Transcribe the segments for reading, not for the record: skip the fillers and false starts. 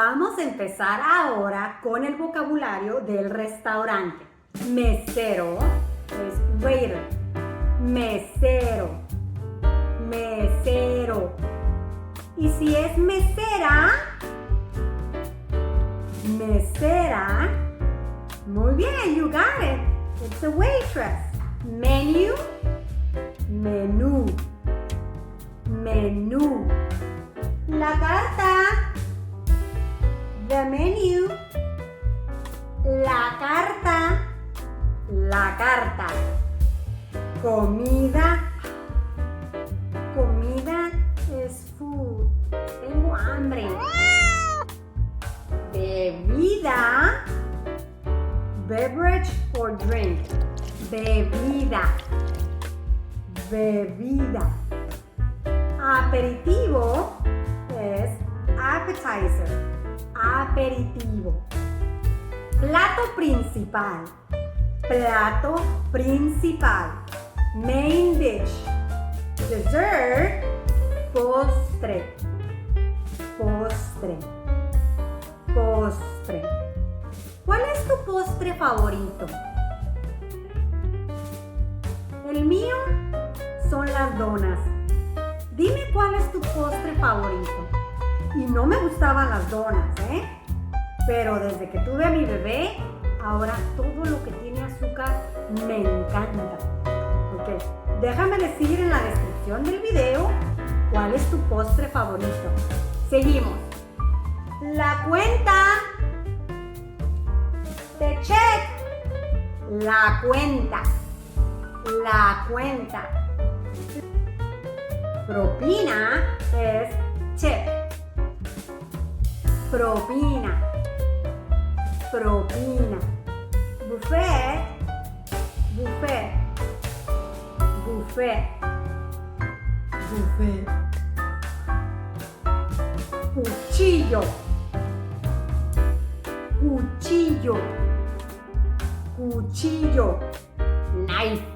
Vamos a empezar ahora con el vocabulario del restaurante. Mesero es waiter. Mesero. Mesero. Y si es mesera, mesera. Muy bien, you got it. It's a waitress. Menu. Menú. Menú. La carta. The menu. La carta. La carta. Comida. Comida es food. Tengo hambre. Bebida. Beverage or drink. Bebida. Bebida. Aperitivo es appetizer. Aperitivo. Plato principal. Plato principal. Main dish. Dessert. Postre. Postre. Postre. ¿Cuál es tu postre favorito? El mío son las donas. Dime cuál es tu postre favorito. Y no me gustaban las donas, ¿eh? Pero desde que tuve a mi bebé, ahora todo lo que tiene azúcar me encanta. Ok, déjame decir en la descripción del video cuál es tu postre favorito. Seguimos. La cuenta. The check. La cuenta. La cuenta. Propina es tip. Propina. Propina. Buffet. Buffet. Buffet. Buffet. Cuchillo. Cuchillo. Cuchillo. Knife.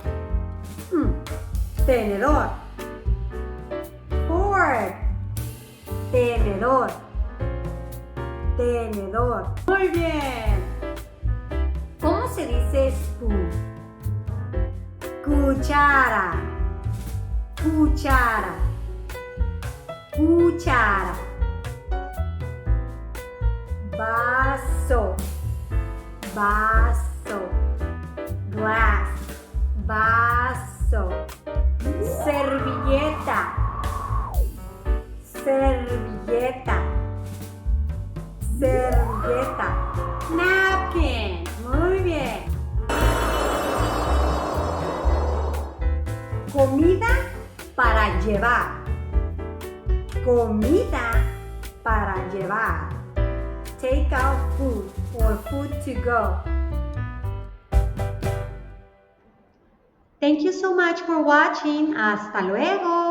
Tenedor. Fork. Tenedor. Tenedor. Muy bien. ¿Cómo se dice spoon? Cuchara. Cuchara. Cuchara. Vaso. Vaso. Glass. Vaso. Servilleta. Servilleta. Servilleta. Napkin. Muy bien. Comida para llevar. Comida para llevar. Take out food or food to go. Thank you so much for watching. Hasta luego.